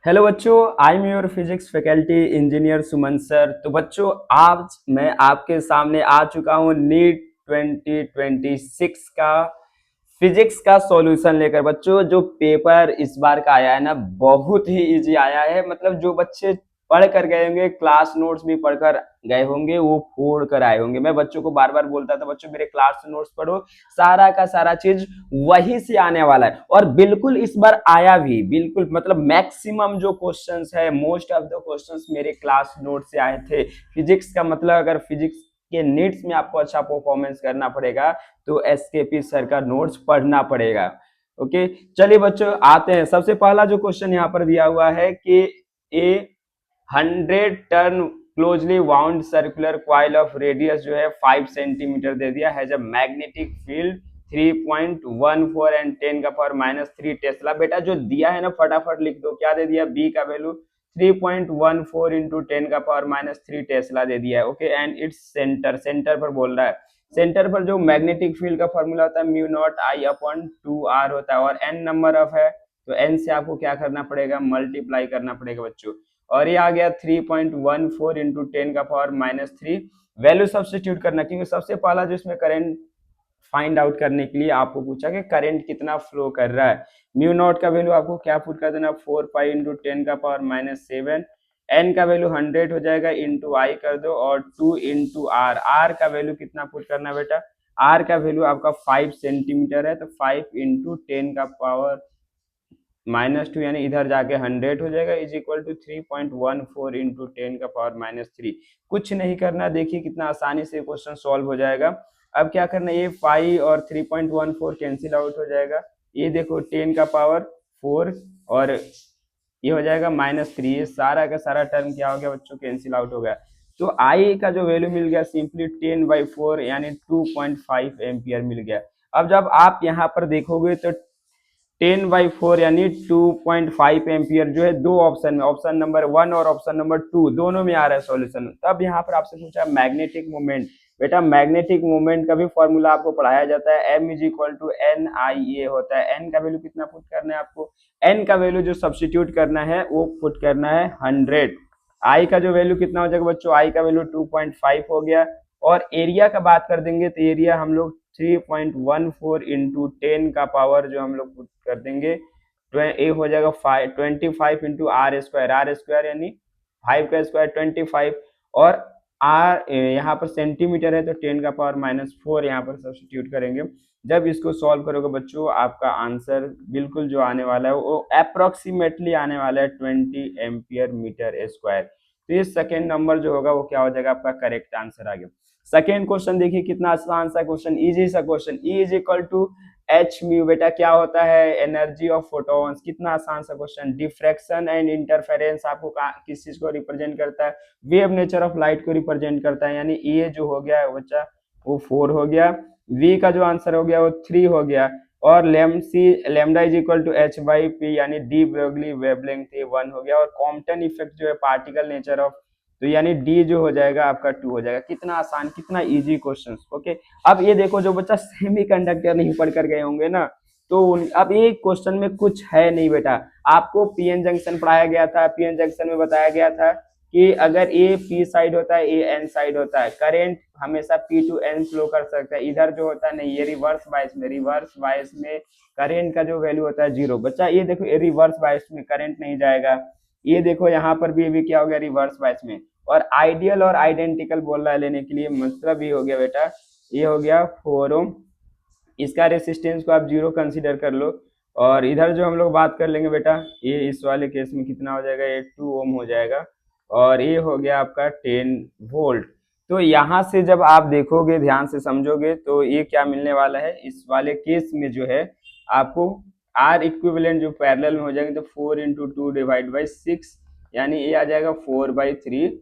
Hello बच्चों, I am your physics faculty engineer Suman sir. तो बच्चों, आज मैं आपके सामने आ चुका हूँ नीट 2026 का फिजिक्स का सॉल्यूशन लेकर। बच्चों, जो पेपर इस बार का आया है ना, बहुत ही इजी आया है। मतलब जो बच्चे पढ़ कर गए होंगे, क्लास नोट्स भी पढ़कर गए होंगे, वो फोड़ कर आए होंगे। मैं बच्चों को बार बार बोलता था, बच्चों मेरे क्लास नोट्स पढ़ो, सारा का सारा चीज वही से आने वाला है। और बिल्कुल इस बार आया भी, बिल्कुल मतलब मैक्सिमम जो क्वेश्चंस है, मोस्ट ऑफ द क्वेश्चंस मेरे क्लास नोट से आए थे। फिजिक्स का मतलब, अगर फिजिक्स के नीट्स में आपको अच्छा परफॉर्मेंस करना पड़ेगा तो एसकेपी सर का नोट्स पढ़ना पड़ेगा। ओके, चलिए बच्चों आते हैं। सबसे पहला जो क्वेश्चन यहाँ पर दिया हुआ है कि ए 100 turn closely wound circular coil of radius जो है 5 सेंटीमीटर दे दिया, has a magnetic field 3.14 and 10 का पावर -3 टेस्ला। बेटा जो दिया है ना, फटाफट लिख दो। क्या दे दिया? बी का वैल्यू 3.14 इंटू 10 का पावर -3 टेस्ला दे दिया है। Okay, and its centre, centre पर बोल रहा है। सेंटर पर जो मैग्नेटिक फील्ड का फॉर्मूला होता है mu not I upon 2r होता है, और n नंबर ऑफ है तो n से आपको क्या करना पड़ेगा? मल्टीप्लाई करना पड़ेगा बच्चों। और ये आ गया 3.14 इंटू 10 का पावर -3। वैल्यू सब्सटीट्यूट करना, क्योंकि सबसे पहला जो इसमें करंट फाइंड आउट करने के लिए आपको पूछा कि करंट कितना फ्लो कर रहा है। म्यू नॉट का वैल्यू आपको क्या पुट कर देना? 4 पाई इंटू 10 का पावर -7। एन का वैल्यू 100 हो जाएगा, इंटू आई कर दो, और 2 इंटू आर। आर का वैल्यू कितना पुट करना बेटा? आर का वैल्यू आपका 5 सेंटीमीटर है, तो 5 इंटू 10 का पावर -2, यानी इधर जाके 100 हो जाएगा, इज इक्वल टू 3.14 इंटू 10 का पावर -3। कुछ नहीं करना, देखिए कितना आसानी से क्वेश्चन सॉल्व हो जाएगा। अब क्या करना है, ये 5 और 3.14 कैंसिल आउट हो जाएगा। ये देखो 10 का पावर 4 और ये हो जाएगा -3। ये सारा का सारा टर्म क्या हो गया बच्चों? कैंसिल आउट हो गया। तो आई का जो वैल्यू मिल गया सिंपली 10/4 यानी 2.5 एम्पियर मिल गया। अब जब आप यहाँ पर देखोगे तो 10/4 यानी 2.5 एम्पियर जो है दो ऑप्शन में, ऑप्शन नंबर 1 और ऑप्शन नंबर 2 दोनों में आ रहा है सॉल्यूशन। तब यहाँ पर आपसे पूछा मैग्नेटिक मोमेंट। बेटा मैग्नेटिक मोमेंट का भी फॉर्मूला आपको पढ़ाया जाता है, m = NIA होता है। n का वैल्यू कितना पुट करना है आपको? n का वैल्यू जो सब्सटीट्यूट करना है वो पुट करना है 100। i का जो वैल्यू कितना हो जाएगा बच्चों? i का वैल्यू 2.5 हो गया। और एरिया का बात कर देंगे तो एरिया हम लोग 3.14 इंटू 10 का पावर जो हम लोग पुट कर देंगे, ए हो जाएगा 25 इंटू r² यानी 5 का स्क्वायर 25। और आर यहाँ पर सेंटीमीटर है तो 10 का पावर -4 यहाँ पर सब्सटीट्यूट करेंगे। जब इसको सॉल्व करोगे बच्चों, आपका आंसर बिल्कुल जो आने वाला है वो अप्रोक्सीमेटली आने वाला है 20 एम्पियर मीटर स्क्वायर। तो ये सेकेंड नंबर जो होगा वो क्या हो जाएगा? आपका करेक्ट आंसर आ गया। सेकेंड क्वेश्चन देखिए, कितना आसान सा क्वेश्चन, इजी सा question. E is equal to H mu. बेटा क्या होता है? Energy of photons. कितना आसान सा क्वेश्चन। डिफ्रैक्शन एंड इंटरफेरेंस आपको किस चीज को रिप्रेजेंट करता है? वेव नेचर ऑफ लाइट को रिप्रेजेंट करता है। यानी ए जो हो गया है बच्चा वो 4 हो गया। वी का जो आंसर हो गया वो 3 हो गया। और lambda is equal to h/p यानी डी ब्रोगली वेवलेंथ 1 हो गया। और कॉम्पटन इफेक्ट जो है पार्टिकल नेचर ऑफ, तो यानी डी जो हो जाएगा आपका 2 हो जाएगा। कितना आसान, कितना इजी क्वेश्चन। ओके, अब ये देखो, जो बच्चा सेमीकंडक्टर नहीं पढ़ कर गए होंगे ना, तो अब ये क्वेश्चन में कुछ है नहीं बेटा। आपको पीएन जंक्शन पढ़ाया गया था, पीएन जंक्शन में बताया गया था कि अगर ए पी साइड होता है, ए एन साइड होता है, करंट हमेशा पी टू एन फ्लो कर सकता है। इधर जो होता है नहीं, ये रिवर्स बायस में, रिवर्स बायस में करंट का जो वैल्यू होता है 0। बच्चा ये देखो, ये रिवर्स बायस में करंट नहीं जाएगा। ये देखो यहाँ पर भी क्या हो गया? रिवर्स बायस में। और आइडियल और आइडेंटिकल बोल रहा है लेने के लिए, मतलब ये हो गया बेटा, ये हो गया 4 ओम। इसका रेसिस्टेंस को आप 0 कंसीडर कर लो। और इधर जो हम लोग बात कर लेंगे बेटा, ये इस वाले केस में कितना हो जाएगा? ये 2 ओम हो जाएगा। और ये हो गया आपका 10 वोल्ट। तो यहाँ से जब आप देखोगे, ध्यान से समझोगे, तो ये क्या मिलने वाला है इस वाले केस में जो है आपको आर इक्विवेलेंट जो पैरेलल में हो जाएंगे, तो 4 इंटू 2 डिवाइड बाई 6 यानी ये आ जाएगा 4/3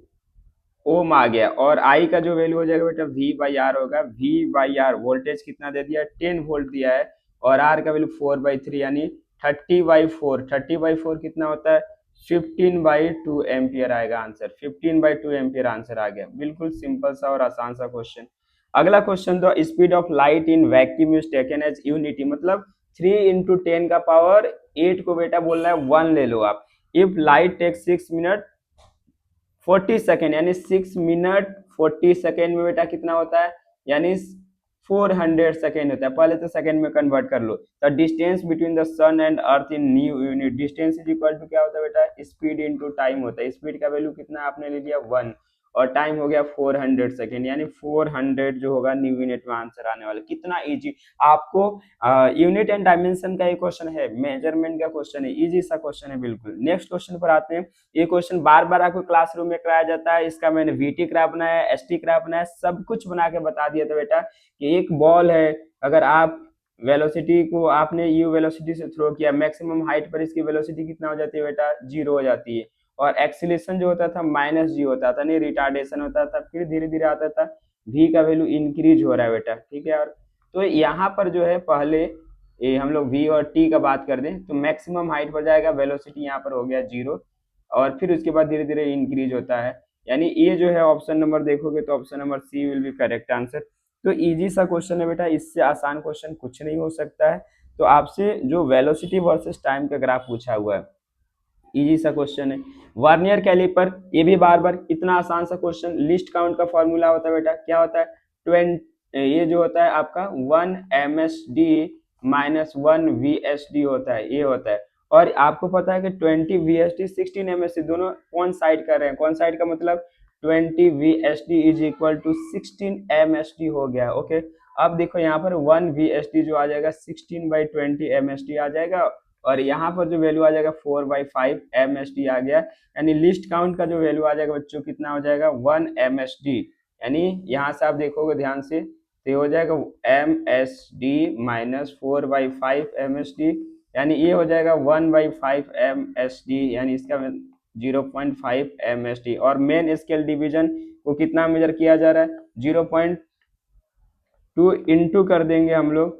ओम आ गया। और आई का जो वैल्यू हो जाएगा बेटा V/R होगा। V/R वोल्टेज कितना दे दिया? 10 वोल्ट दिया है। और आर का वैल्यू 4/3 यानी 30/4। 30/4 कितना होता है? 15/2 एम्पियर आएगा आंसर। 15/2 एम्पियर आंसर आ गया। बिल्कुल सिंपल सा और आसान सा क्वेश्चन। अगला क्वेश्चन, तो speed of light in vacuum is taken as unity. मतलब 3 इंटू 10 का पावर 8 को बेटा बोलना है 1 ले लो आप। If light take 6 minute 40 second, यानी 6 मिनट 40 सेकेंड में बेटा कितना होता है, यानी 400 सेकेंड होता है। पहले तो सेकेंड में कन्वर्ट कर लो। The distance between the sun and earth in new unit, distance is equal to क्या होता है बेटा, स्पीड इनटू टाइम होता है। स्पीड का वैल्यू कितना आपने ले लिया 1, और टाइम हो गया 400 सेकेंड, यानी 400 जो होगा न्यू यूनिट में आंसर आने वाला। कितना इजी। आपको यूनिट एंड डायमेंशन का ये क्वेश्चन है, मेजरमेंट का क्वेश्चन है, इजी सा क्वेश्चन है बिल्कुल। नेक्स्ट क्वेश्चन पर आते हैं। ये क्वेश्चन बार बार आपको क्लासरूम में कराया जाता है। इसका मैंने वीटी ग्राफ बनाया, एसटी ग्राफ बनाया, सब कुछ बना के बता दिया था बेटा कि एक बॉल है, अगर आप वेलोसिटी को आपने यू वेलोसिटी से थ्रो किया, मैक्सिमम हाइट पर इसकी वेलोसिटी कितना हो जाती है बेटा, 0 हो जाती है। और एक्सीलरेशन जो होता था -g होता था, नहीं रिटार्डेशन होता था, फिर धीरे धीरे आता था v का वैल्यू इंक्रीज हो रहा है बेटा, ठीक है यार। तो यहाँ पर जो है पहले ये हम लोग v और t का बात कर दें तो मैक्सिमम हाइट पर जाएगा, वेलोसिटी यहाँ पर हो गया 0, और फिर उसके बाद धीरे धीरे इंक्रीज होता है। यानी ये जो है ऑप्शन नंबर देखोगे तो option number C will be correct answer. तो इजी सा क्वेश्चन है बेटा, इससे आसान क्वेश्चन कुछ नहीं हो सकता है। तो आपसे जो वेलोसिटी वर्सेस टाइम का ग्राफ पूछा हुआ है, इजी सा क्वेश्चन है। वर्नियर कैलिपर, ये भी बार बार इतना आसान सा क्वेश्चन। लिस्ट काउंट का फॉर्मूला होता है बेटा, क्या होता है 20, ये जो होता है आपका 1 MSD माइनस 1 VSD होता है, ये होता है। और आपको पता है कि 20 VSD 16 MSD दोनों कौन साइड कर रहे हैं, कौन साइड का मतलब 20 VSD is equal to 16 MSD हो गया। ओके, अब देखो यहाँ पर 1 VSD जो आ जाएगा 16/20 MSD आ जाएगा, और यहाँ पर जो वैल्यू आ जाएगा 4/5 MSD आ गया। यानी लिस्ट काउंट का जो वैल्यू आ जाएगा बच्चों कितना हो जाएगा 1 MSD। यानी यहाँ से आप देखोगे ध्यान से तो हो जाएगा MSD माइनस 4/5 MSD, यानी ये हो जाएगा 1/5 MSD, यानी इसका 0.5 MSD। और मेन स्केल डिवीजन को कितना मेजर किया जा रहा है 0.2 इंटू कर देंगे हम लोग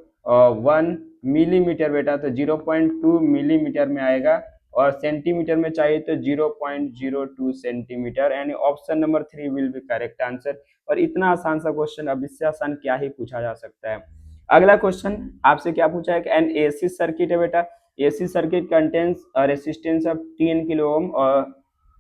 1 मिलीमीटर बेटा, तो 0.2 मिलीमीटर में आएगा, और सेंटीमीटर में चाहिए तो 0.02 सेंटीमीटर, यानी option number 3 will be correct answer. और इतना आसान सा क्वेश्चन, अब इससे आसान क्या ही पूछा जा सकता है। अगला क्वेश्चन आपसे क्या पूछा है कि एन एसी सर्किट है बेटा, AC circuit contains resistance of 10 kilo ohm और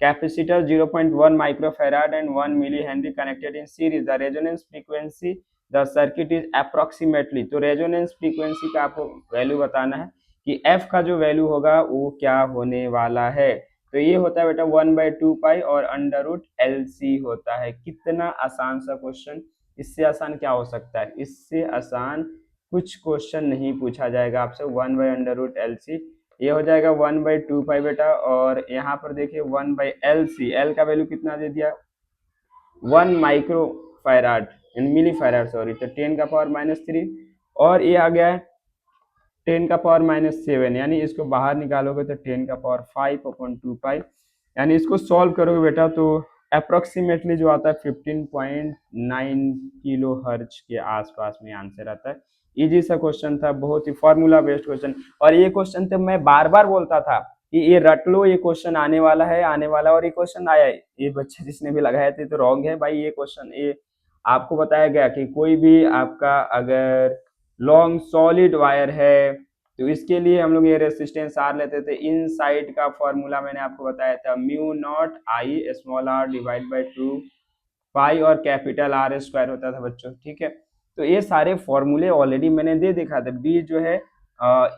capacitor 0.1 microfarad and 1 milli henry connected in series, the resonance frequency the circuit is approximately. तो रेजोनेंस फ्रीक्वेंसी का आपको वैल्यू बताना है कि एफ का जो वैल्यू होगा वो क्या होने वाला है। तो ये होता है बेटा 1/2 पाई और √LC होता है। कितना आसान सा क्वेश्चन, इससे आसान क्या हो सकता है, इससे आसान कुछ क्वेश्चन नहीं पूछा जाएगा आपसे। 1/√LC ये हो जाएगा 1/2 पाई बेटा, और यहाँ पर देखिए 1/LC, एल का वैल्यू कितना दे दिया 1 माइक्रोफैराड मिली फैराड सॉरी, तो 10 का पावर -3, और ये आ गया है 10 का पावर -7, यानी इसको बाहर निकालोगे तो 10 का पावर 5/2 पाई, यानी इसको सॉल्व करोगे बेटा तो अप्रोक्सीमेटली जो आता है 15.9 किलो हर्ज के आसपास में आंसर आता है। इजी सा क्वेश्चन था, बहुत ही फॉर्मूला बेस्ड क्वेश्चन। और ये क्वेश्चन तो मैं बार बार बोलता था कि ये रट लो, ये क्वेश्चन आने वाला है आने वाला, और ये क्वेश्चन आया है। ये बच्चे जिसने भी लगाए थे तो रॉन्ग है भाई, ये क्वेश्चन ये आपको बताया गया कि कोई भी आपका अगर लॉन्ग सॉलिड वायर है तो इसके लिए हम लोग ये रेसिस्टेंस आर लेते थे। इन साइड का फॉर्मूला मैंने आपको बताया था μ0I small r divide by 2 पाई, और कैपिटल R स्क्वायर होता था बच्चों, ठीक है। तो ये सारे फॉर्मूले ऑलरेडी मैंने दे देखा था। बी जो है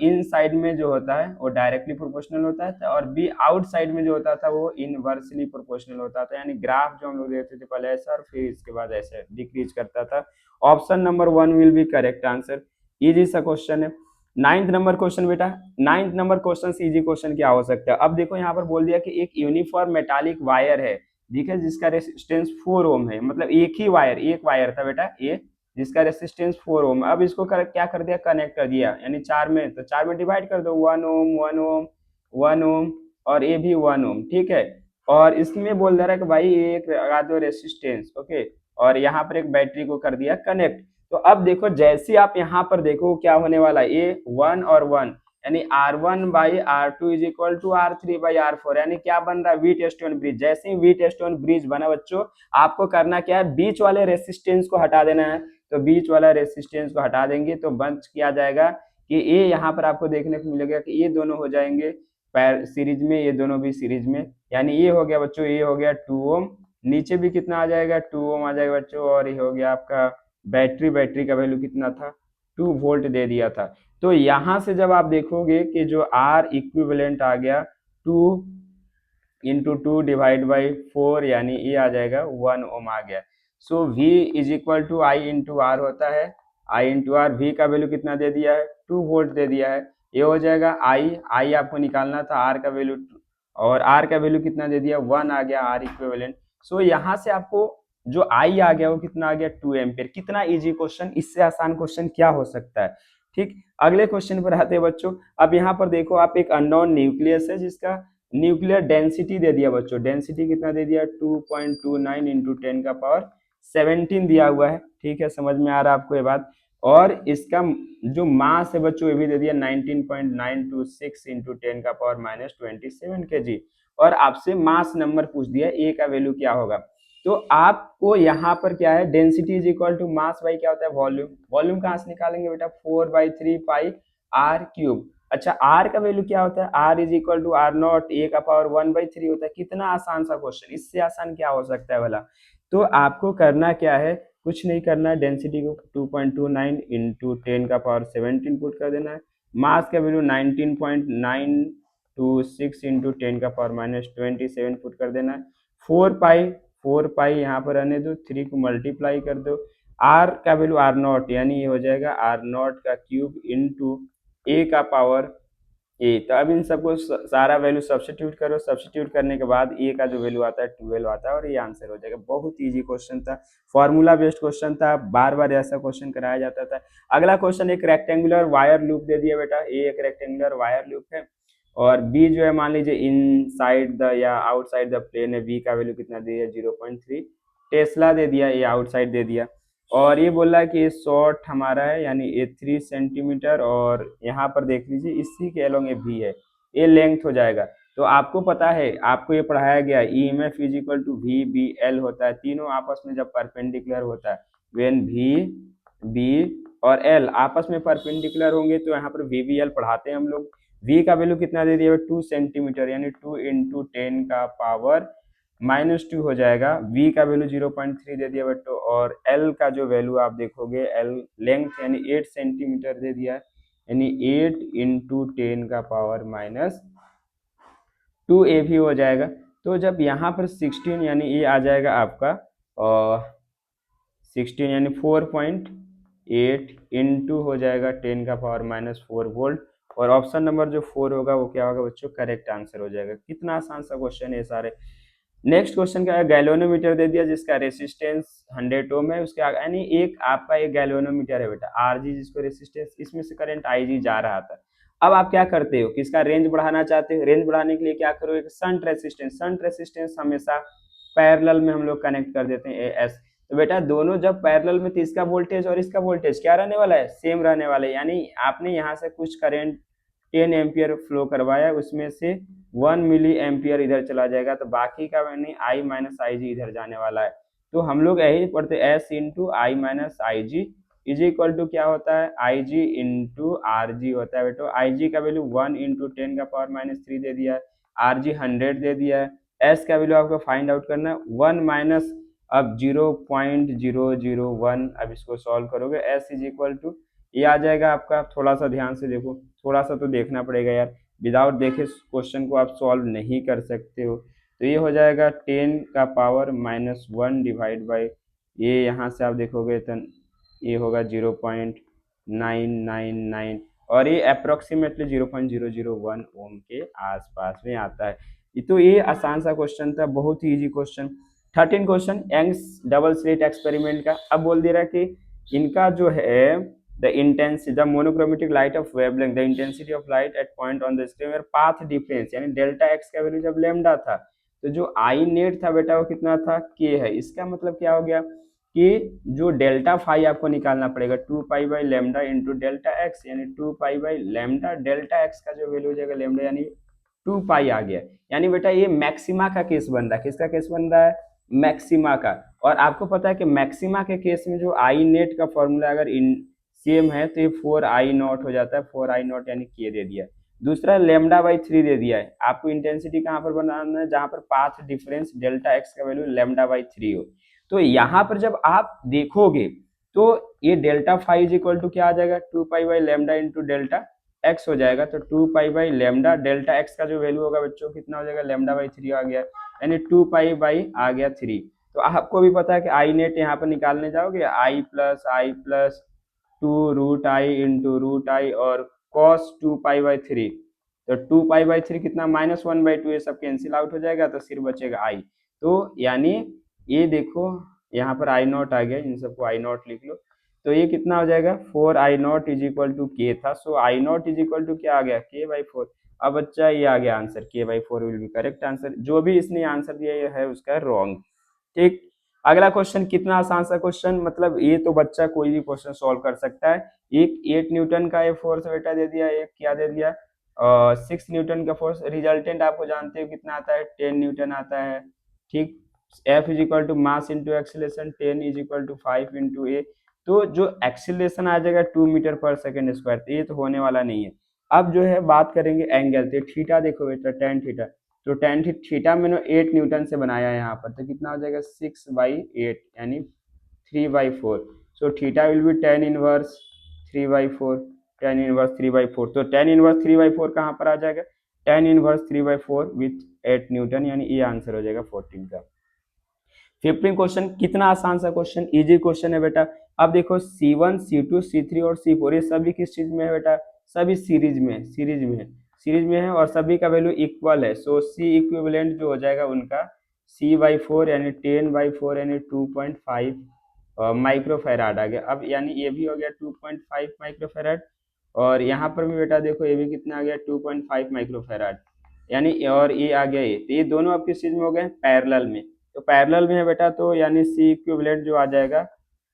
इन साइड में जो होता है वो डायरेक्टली प्रोपोर्शनल होता है, और बी आउट साइड में जो होता था वो इनवर्सली प्रोपोर्शनल होता था। यानी ग्राफ जो हम लोग देखते थे पहले ऐसा और फिर इसके बाद ऐसे डिक्रीज करता था। Option number 1 will be correct answer. Easy सा क्वेश्चन है। 9th नंबर क्वेश्चन बेटा, 9th नंबर क्वेश्चन से इजी क्वेश्चन क्या हो सकता है। अब देखो यहाँ पर बोल दिया कि एक यूनिफॉर्म मेटालिक वायर है, ठीक है, जिसका रेसिस्टेंस 4 ओम है। मतलब एक ही वायर, एक वायर था बेटा ये, जिसका रेसिस्टेंस 4 ओम। अब इसको क्या कर दिया, कनेक्ट कर दिया, यानी 4 में, तो 4 में डिवाइड कर दो, 1 ओम 1 ओम 1 ओम, और ये भी 1 ओम, ठीक है। और इसमें बोल दे रहा है कि भाई ये एक लगा दो रेसिस्टेंस, ओके, और यहाँ पर एक बैटरी को कर दिया कनेक्ट। तो अब देखो जैसे आप यहाँ पर देखो क्या होने वाला है, ये 1 और 1, यानी R1/R2 is equal to R3/R4, यानी क्या बन रहा है व्हीटस्टोन ब्रिज। जैसे ही व्हीटस्टोन ब्रिज बना बच्चों, आपको करना क्या है, बीच वाले रेसिस्टेंस को हटा देना है। तो बीच वाला रेसिस्टेंस को हटा देंगे तो बंच किया जाएगा कि ये यहाँ पर आपको देखने को मिलेगा कि ये दोनों हो जाएंगे पैर सीरीज में, ये दोनों भी सीरीज में, यानी ये हो गया बच्चों, ये हो गया 2 ओम, नीचे भी कितना आ जाएगा 2 ओम आ जाएगा बच्चों, और ये हो गया आपका बैटरी, बैटरी का वैल्यू कितना था 2 वोल्ट दे दिया था। तो यहाँ से जब आप देखोगे कि जो आर इक्विवेलेंट आ गया 2 × 2 डिवाइड बाई 4, यानी ये आ जाएगा 1 ओम आ गया। So V is equal to I into R होता है, आई इंटू आर, वी का वैल्यू कितना दे दिया है 2 वोल्ट दे दिया है, ये हो जाएगा आई आपको निकालना था आर का वैल्यू, और आर का वैल्यू कितना दे दिया 1 आ गया आर इक्विवेलेंट। सो यहाँ से आपको जो आई आ गया वो कितना आ गया 2 एम्पियर। कितना इजी क्वेश्चन, इससे आसान क्वेश्चन क्या हो सकता है। ठीक, अगले क्वेश्चन पर आते हैं बच्चों। अब यहाँ पर देखो आप, एक अननोन न्यूक्लियस है जिसका न्यूक्लियर डेंसिटी दे दिया बच्चों, डेंसिटी कितना दे दिया 2.29 इंटू 10⁻17 दिया हुआ है। ठीक है, समझ में आ रहा है आपको ये बात। और इसका जो मास है बच्चों ये भी दे दिया 19.926 इंटू 10⁻27 kg, और आपसे मास नंबर पूछ दिया, ए का वैल्यू क्या होगा। तो आपको यहाँ पर क्या है, density is equal to mass by क्या होता है वॉल्यूम, वॉल्यूम कहाँ से निकालेंगे बेटा 4/3 पाई आर क्यूब। अच्छा, आर का वैल्यू क्या होता है, R is equal to R naught, A का पावर 1/3 होता है। कितना आसान सा क्वेश्चन, इससे आसान क्या हो सकता है भला। तो आपको करना क्या है, कुछ नहीं करना है, डेंसिटी को 2.29 इंटू 10⁻17 पुट कर देना है, मास का वैल्यू 19.926 इंटू 10⁻27 पुट कर देना है, 4 पाई यहाँ पर रहने दो, 3 को मल्टीप्लाई कर दो, आर का वैल्यू आर नॉट, यानी ये हो जाएगा आर नॉट का क्यूब इंटू ए का पावर ए। तो अब इन सबको सारा वैल्यू सब्स्टिट्यूट करो, सब्स्टिट्यूट करने के बाद ए का जो वैल्यू आता है 12 आता है, और ये आंसर हो जाएगा। बहुत इजी क्वेश्चन था, फॉर्मूला बेस्ड क्वेश्चन था, बार बार ऐसा क्वेश्चन कराया जाता था। अगला क्वेश्चन, एक रेक्टेंगुलर वायर लूप दे दिया बेटा, ए एक रेक्टेंगुलर वायर लूप है, और बी जो है मान लीजिए इन साइड द या आउटसाइड द प्लेन है, बी का वैल्यू कितना दे दिया 0.3 टेस्ला दे दिया, ये आउटसाइड दे दिया, और ये बोल रहा है कि ये शॉर्ट हमारा है, यानी ये 3 सेंटीमीटर, और यहाँ पर देख लीजिए इसी के अलोंग ये भी है, ये लेंथ हो जाएगा। तो आपको पता है, आपको ये पढ़ाया गया EMF is equal to VBL होता है, तीनों आपस में जब परपेंडिकुलर होता है, वेन VB और L आपस में परपेंडिकुलर होंगे तो यहाँ पर VBL पढ़ाते हैं हम लोग। V का वैल्यू कितना दे दिया 2 सेंटीमीटर, यानी 2 इंटू 10 का पावर -2 हो जाएगा, V का वैल्यू 0.3 दे दिया बच्चों, और L का जो वैल्यू आप देखोगे, L लेंथ यानी 8 सेंटीमीटर दे दिया, यानी 8 इंटू 10 का पावर -2 ए भी हो जाएगा। तो जब यहाँ पर 16 यानी ये आ जाएगा आपका, और 16 यानी 4.8 इंटू हो जाएगा 10 का पावर -4 वोल्ट, और ऑप्शन नंबर जो 4 होगा वो क्या होगा बच्चों, करेक्ट आंसर हो जाएगा। कितना आसान सा क्वेश्चन है सारे। नेक्स्ट क्वेश्चन क्या है, गैल्वेनोमीटर दे दिया जिसका रेसिस्टेंस 100 ओम है, उसके आगे यानी एक आपका एक गैल्वेनोमीटर है बेटा आरजी, जिसको रेसिस्टेंस, इसमें से करंट आईजी जा रहा था। अब आप क्या करते हो, किसका रेंज बढ़ाना चाहते हो, रेंज बढ़ाने के लिए क्या करो, एक शंट रेसिस्टेंस, शंट रेसिस्टेंस हमेशा पैरेलल में हम लोग कनेक्ट कर देते हैं एस। तो बेटा दोनों जब पैरेलल में, तो इसका वोल्टेज और इसका वोल्टेज क्या रहने वाला है, सेम रहने वाला है, यानी आपने यहाँ से कुछ करंट 10 एम्पियर फ्लो करवाया, उसमें से 1 मिली एम्पियर इधर चला जाएगा, तो बाकी का यानी आई माइनस आई जी इधर जाने वाला है। तो हम लोग यही पढ़ते S into I minus I G is equal to क्या होता है, आई जी इंटू आर जी होता है बेटो। आई जी का वैल्यू 1 इंटू 10 का पावर -3 दे दिया है, आर जी 100 दे दिया है, एस का वैल्यू आपको फाइंड आउट करना है 1 माइनस अब 0.001, अब इसको सॉल्व करोगे, एस इज इक्वल टू ये आ जाएगा आपका, थोड़ा सा ध्यान से देखो, थोड़ा सा तो देखना पड़ेगा यार, विदाउट देखे क्वेश्चन को आप सॉल्व नहीं कर सकते हो। तो ये हो जाएगा 10 का पावर -1 डिवाइड बाई, ये यहाँ से आप देखोगे तो ये होगा 0.999, और ये अप्रोक्सीमेटली 0.001 ओम के आसपास में आता है। तो ये आसान सा क्वेश्चन था, बहुत ही easy question. 13 question Young's double slit experiment का। अब बोल दे रहा है कि इनका जो है the monochromatic light of wavelength, the intensity of light at point on the screen where path difference यानी डेल्टा एक्स का वैल्यू जब लेमडा था, तो जो आई नेट था बेटा वो कितना था के है। इसका मतलब क्या हो गया कि जो डेल्टा फाई आपको निकालना पड़ेगा 2 pi by lambda into delta x, यानी 2 pi by lambda, delta X का जो वैल्यू हो जाएगा लेमडा, यानी 2 पाई आ गया। यानी बेटा ये मैक्सिमा का केस बन रहा है, किसका केस बन रहा है, मैक्सिमा का। और आपको पता है कि मैक्सिमा के केस में जो आई नेट का फॉर्मूला अगर इन सेम है तो ये 4 आई नॉट हो जाता है, 4 आई नॉट यानी के दे दिया। दूसरा लेमडा बाई 3 दे दिया है। आपको इंटेंसिटी कहाँ पर बनाना है, जहाँ पर पाथ डिफरेंस डेल्टा एक्स का वैल्यू लेमडा बाई 3 हो। तो यहाँ पर जब आप देखोगे तो ये delta phi is equal to क्या आ जाएगा, 2 pi by lambda into delta X हो जाएगा। तो 2 pi by lambda delta X का जो वैल्यू होगा बच्चों कितना हो जाएगा, लेमडा बाई 3 आ गया, यानी 2 पाई बाई आ गया 3। तो आपको भी पता है कि आई नेट यहाँ पर निकालने जाओगे, i plus 2 root i into root i और कॉस 2 पाई बाई 3। तो 2 पाई बाई 3 कितना, -1/2, ये सब कैंसिल आउट हो जाएगा तो सिर्फ बचेगा आई। तो यानी ये देखो यहाँ पर आई नॉट आ गया, इन सबको आई नॉट लिख लो। तो ये कितना हो जाएगा, 4I0 इज इक्वल टू के था, सो आई नॉट इज इक्वल टू क्या आ गया, k/4। अब बच्चा ये आ गया answer, k/4 will be correct answer. जो भी इसने आंसर दिया ये है उसका रॉन्ग। ठीक, अगला क्वेश्चन कितना आसान सा क्वेश्चन, मतलब ये तो बच्चा कोई भी क्वेश्चन सॉल्व कर सकता है। एक 8 न्यूटन का ये फोर्स बेटा दे दिया, एक क्या दे दिया, 6 न्यूटन का फोर्स, रिजल्टेंट आपको जानते हो कितना आता है, 10 न्यूटन आता है। ठीक, F is equal to mass into acceleration, 10 is equal to 5 into a. तो जो एक्सीलरेशन आ जाएगा 2 मीटर पर सेकेंड स्क्वायर, तो ये तो होने वाला नहीं है। अब जो है बात करेंगे एंगल, तो थीटा देखो बेटा, टेन थीटा, तो टेन थीटा मैंने 8 न्यूटन से बनाया है यहाँ पर, तो कितना हो जाएगा 6/8 यानी 3/4। So theta will be tan inverse 3/4, tan inverse 3/4। तो टेन इनवर्स 3/4 कहाँ पर आ जाएगा, टेन इनवर्स 3/4 विथ 8 न्यूटन, यानी ये आंसर हो जाएगा 14 का। 15 क्वेश्चन कितना आसान सा क्वेश्चन, इजी क्वेश्चन है बेटा। अब देखो C1 C2 C3 और C4 ये सभी किस चीज में है बेटा, सभी सीरीज में, सीरीज में है और सभी का वैल्यू इक्वल है। सो C इक्विवेलेंट जो हो जाएगा उनका C/4 यानी 10/4 यानी 2.5 माइक्रोफैराड आ गया। अब यानी ये भी हो गया 2.5 माइक्रोफैराड, और यहाँ पर भी बेटा देखो ये भी कितना आ गया 2.5 माइक्रोफैराड, यानी और ये आ गया ये, तो ये दोनों अब किस चीज में हो गए, पैरेलल में। तो पैरेलल में है बेटा, तो यानी सी इक्विवेलेंट जो आ जाएगा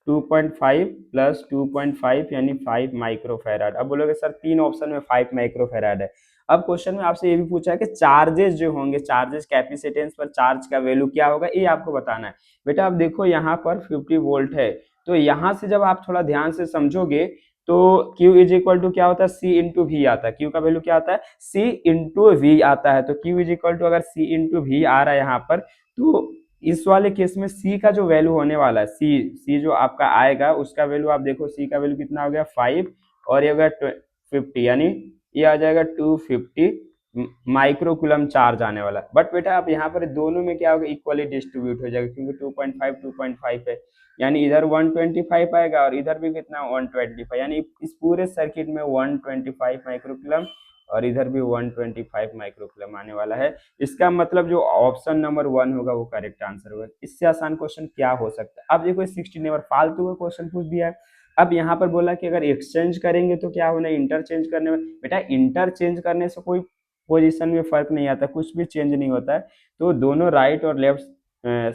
2.5 प्लस 2.5 यानी 5 माइक्रोफैराड। अब बोलोगे सर तीन ऑप्शन में 5 माइक्रोफैराड है। अब क्वेश्चन में आपसे ये भी पूछा है कि चार्जेस जो होंगे, चार्जेस कैपेसिटेंस पर चार्ज का वैल्यू क्या होगा, ये आपको बताना है। बेटा अब देखो यहाँ पर 50 वोल्ट है, तो यहाँ से जब आप थोड़ा ध्यान से समझोगे तो Q इज इक्वल टू क्या होता है, C इंटू वी आता है। Q का वैल्यू क्या आता है, C इंटू वी आता है। तो Q इज इक्वल टू अगर C इंटू वी आ रहा है यहाँ पर, तो इस वाले केस में C का जो वैल्यू होने वाला है, C जो आपका आएगा उसका वैल्यू आप देखो, C का वैल्यू कितना हो गया 5 और ये हो गया 50, यानी ये आ जाएगा 250 माइक्रोकुलम चार्ज आने वाला। बट बेटा आप यहाँ पर दोनों में क्या होगा, इक्वली डिस्ट्रीब्यूट हो जाएगा, क्योंकि 2.5 है, यानी इधर 125 आएगा और इधर भी कितना 125, यानी इस पूरे सर्किट में 125 माइक्रोकुलम और इधर भी 125 माइक्रोकुलम आने वाला है। इसका मतलब जो ऑप्शन नंबर 1 होगा वो करेक्ट आंसर होगा। इससे आसान क्वेश्चन क्या हो सकता है। अब देखो 16 नंबर फालतू का क्वेश्चन पूछ दिया है। अब यहाँ पर बोला कि अगर एक्सचेंज करेंगे तो क्या होना है, इंटरचेंज करने में। बेटा इंटरचेंज करने से कोई पोजीशन में फर्क नहीं आता, कुछ भी चेंज नहीं होता है। तो दोनों राइट और लेफ्ट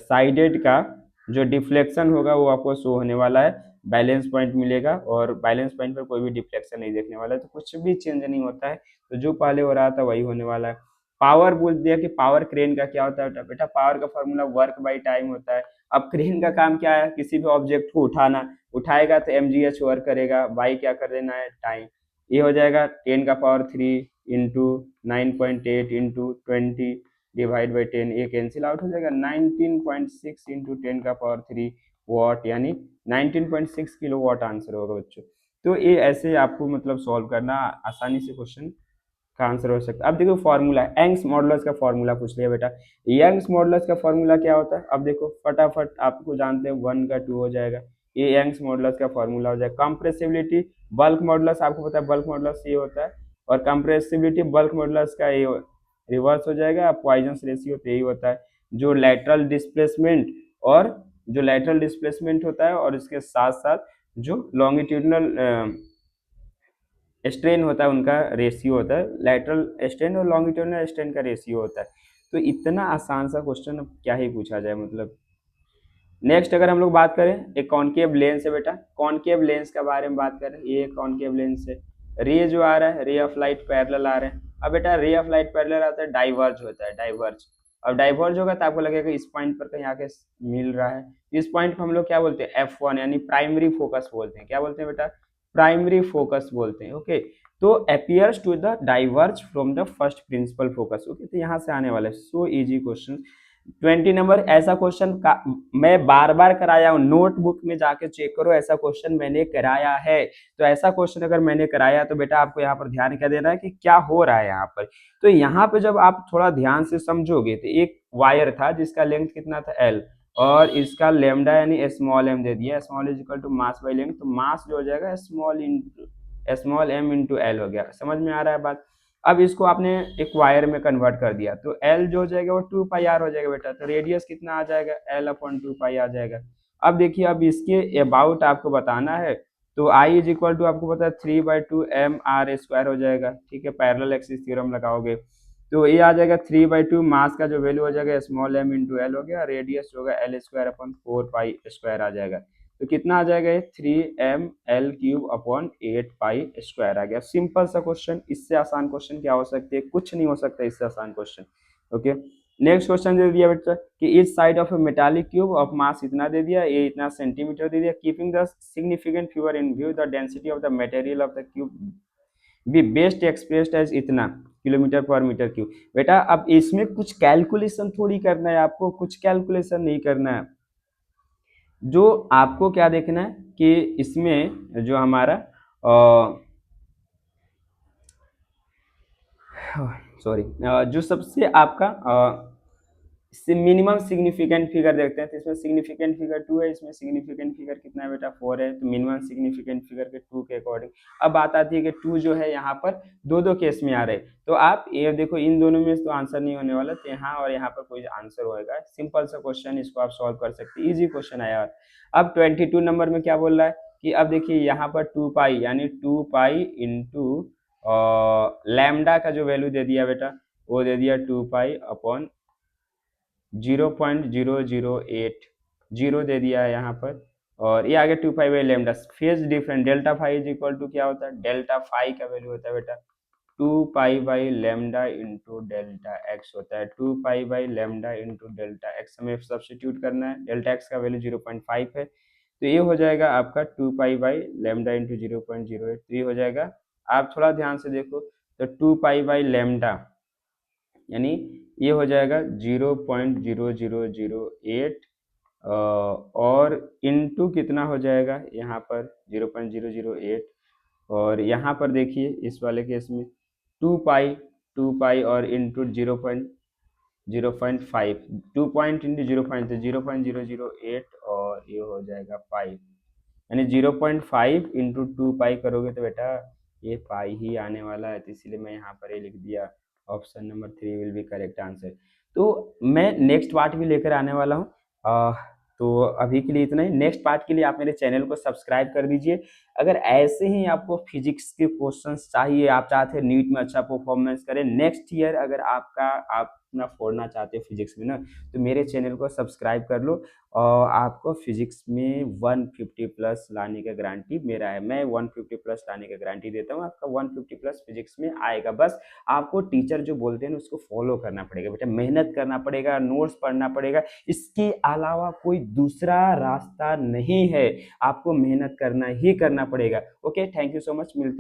साइडेड का जो डिफ्लेक्शन होगा वो आपको शो होने वाला है, बैलेंस पॉइंट मिलेगा और बैलेंस पॉइंट पर कोई भी डिफ्लेक्शन नहीं देखने वाला है, तो कुछ भी चेंज नहीं होता है। तो जो पहले हो रहा था वही होने वाला है। पावर बोल दिया कि पावर क्रेन का क्या होता है बेटा, पावर का फॉर्मूला वर्क बाई टाइम होता है। अब क्रेन का काम क्या है, किसी भी ऑब्जेक्ट को उठाना, उठाएगा तो mgh वर्क करेगा, बाई क्या कर देना है, टाइम। ये हो जाएगा 10⁻³ इंटू 9.8 इंटू 20 डिवाइड बाई 10, ये कैंसिल आउट हो जाएगा, 19.6 इंटू 10⁻³ वॉट, यानी 19.6 किलो वॉट आंसर होगा बच्चों। तो ये ऐसे आपको मतलब सॉल्व करना आसानी से क्वेश्चन का आंसर हो सकता है। अब देखो फॉर्मूला, यंग्स मॉडुलस का फॉर्मूला पूछ लिया बेटा। यंग्स मॉडुलस का फॉर्मूला क्या होता है, अब देखो फटाफट आपको जानते हैं 1 का 2 हो जाएगा, ये यंग्स मॉडुलस का फॉर्मूला हो जाएगा। कंप्रेसिबिलिटी बल्क मॉडुलस आपको पता है, बल्क मॉडुलस ये होता है, और कंप्रेसिबिलिटी बल्क मॉडुलस का ये रिवर्स हो जाएगा। पॉइजन्स रेशियो तो यही होता है, जो लेटरल डिस्प्लेसमेंट और जो लेटरल डिस्प्लेसमेंट होता है और इसके साथ साथ जो लॉन्गिट्यूडनल स्ट्रेन होता है उनका रेशियो होता है, लेटरल स्ट्रेन और लॉन्गिट्यूडनल स्ट्रेन का रेशियो होता है। तो इतना आसान सा क्वेश्चन क्या ही पूछा जाए मतलब। नेक्स्ट अगर हम लोग बात करें, एक कॉनकेव लेंस है बेटा, कॉनकेव लेंस के बारे में बात करें, ये कॉनकेव लेंस है, रे जो आ रहा है, रे ऑफ लाइट पैरेलल आ रहे हैं। अब बेटा रे ऑफ लाइट पैरेलल आता है, डाइवर्ज होता है, डाइवर्ज। अब डाइवर्ज होगा तो आपको लगेगा इस पॉइंट पर कहीं आके मिल रहा है, इस पॉइंट को हम लोग क्या बोलते हैं, F1 यानी प्राइमरी फोकस बोलते हैं। क्या बोलते हैं बेटा, प्राइमरी फोकस बोलते हैं। ओके, तो appears to the diverge from the first principal focus. Okay, तो यहाँ से आने वाला है। सो इजी क्वेश्चन 20 नंबर। ऐसा क्वेश्चन का मैं बार बार कराया हूँ, नोटबुक में जाके चेक करो, ऐसा क्वेश्चन मैंने कराया है। तो ऐसा क्वेश्चन अगर मैंने कराया तो बेटा आपको यहाँ पर ध्यान क्या देना है कि क्या हो रहा है यहाँ पर। तो यहाँ पे जब आप थोड़ा ध्यान से समझोगे तो एक वायर था जिसका लेंथ कितना था एल, और इसका लेमडा यानी स्मॉल एम दे दिया, small is equal to mass by length, तो मास जो हो जाएगा स्मॉल एम इंटू एल हो गया। समझ में आ रहा है बात। अब इसको आपने एक वायर में कन्वर्ट कर दिया तो एल जो हो जाएगा वो 2 पाई आर हो जाएगा बेटा, तो रेडियस कितना आ जाएगा एल अपॉन 2 पाई आ जाएगा। अब देखिए, अब इसके अबाउट आपको बताना है, तो आई इज इक्वल टू आपको पता है 3/2 mr² हो जाएगा। ठीक है, पैरेलल एक्सिस थ्योरम लगाओगे तो ये आ जाएगा 3/2, मास का जो वैल्यू हो जाएगा स्मॉल एम इंटू एल हो गया, रेडियस होगा L² अपॉन 4 पाई² आ जाएगा। तो कितना आ जाएगा ये 3ml³ अपॉन 8 पाई² आ गया। सिंपल सा क्वेश्चन, इससे आसान क्वेश्चन क्या हो सकते हैं, कुछ नहीं हो सकता इससे आसान क्वेश्चन। ओके, नेक्स्ट क्वेश्चन दे दिया बेटा कि इस side of a metallic cube of mass इतना दे दिया, ये इतना सेंटीमीटर दे दिया, keeping the significant figure in view the density of the material of the cube be best expressed as इतना किलोमीटर पर मीटर क्यूब। बेटा अब इसमें कुछ कैलकुलेशन थोड़ी करना है, आपको कुछ कैलकुलेशन नहीं करना है। जो आपको क्या देखना है कि इसमें जो हमारा सॉरी जो सबसे आपका मिनिमम सिग्निफिकेंट फिगर देखते हैं, तो इसमें सिग्निफिकेंट फिगर 2 है, इसमें सिग्निफिकेंट फिगर कितना है बेटा 4 है, तो मिनिमम सिग्निफिकेंट फिगर के 2 के अकॉर्डिंग। अब बात आती है कि 2 जो है यहाँ पर दो दो केस में आ रहे, तो आप ये देखो इन दोनों में तो आंसर नहीं होने वाला, तो यहाँ और यहाँ पर कोई आंसर होएगा। सिंपल सा क्वेश्चन, इसको आप सॉल्व कर सकते हैं, इजी क्वेश्चन आया। अब 22 नंबर में क्या बोल रहा है कि अब देखिए यहाँ पर 2 पाई यानी 2 पाई इंटू लैम्डा का जो वैल्यू दे दिया बेटा वो दे दिया 2 पाई अपॉन 0.008 जीरो दे दिया है यहाँ पर, और ये आगे 2 पाई/λ। Phase difference delta phi is equal to क्या होता है, डेल्टा फाई का वैल्यू होता है बेटा 2 पाई/λ इंटू डेल्टा एक्स होता है। 2 पाई/λ इंटू डेल्टा एक्स हमें सब्सटीट्यूट करना है, डेल्टा एक्स का वैल्यू 0.5 है, तो ये हो जाएगा आपका 2 पाई/λ इंटू 0.08, तो ये हो जाएगा। आप थोड़ा ध्यान से देखो तो 2 पाई/λ यानी ये हो जाएगा 0.0008 और इनटू कितना हो जाएगा यहाँ पर 0.008, और यहाँ पर देखिए इस वाले केस में 2 पाई और इंटू 0.05, 2 पॉइंट इंटू 0.008 और ये हो जाएगा पाई, यानी 0.5 इंटू 2 पाई करोगे तो बेटा ये पाई ही आने वाला है, तो इसीलिए मैं यहाँ पर ये लिख दिया option number 3 will be correct answer. तो मैं नेक्स्ट पार्ट भी लेकर आने वाला हूँ, तो अभी के लिए इतना ही। नेक्स्ट पार्ट के लिए आप मेरे चैनल को सब्सक्राइब कर दीजिए। अगर ऐसे ही आपको फिजिक्स के क्वेश्चंस चाहिए, आप चाहते हैं नीट में अच्छा परफॉर्मेंस करें नेक्स्ट ईयर, अगर आप अपना फोड़ना चाहते हो फिजिक्स में ना, तो मेरे चैनल को सब्सक्राइब कर लो, और आपको फिजिक्स में 150 प्लस लाने का गारंटी मेरा है। मैं 150 प्लस लाने का गारंटी देता हूँ, आपका 150 प्लस फिजिक्स में आएगा। बस आपको टीचर जो बोलते हैं ना उसको फॉलो करना पड़ेगा बेटा, मेहनत करना पड़ेगा, नोट्स पढ़ना पड़ेगा, इसके अलावा कोई दूसरा रास्ता नहीं है, आपको मेहनत करना ही करना पड़ेगा। Okay, thank you so much, मिलते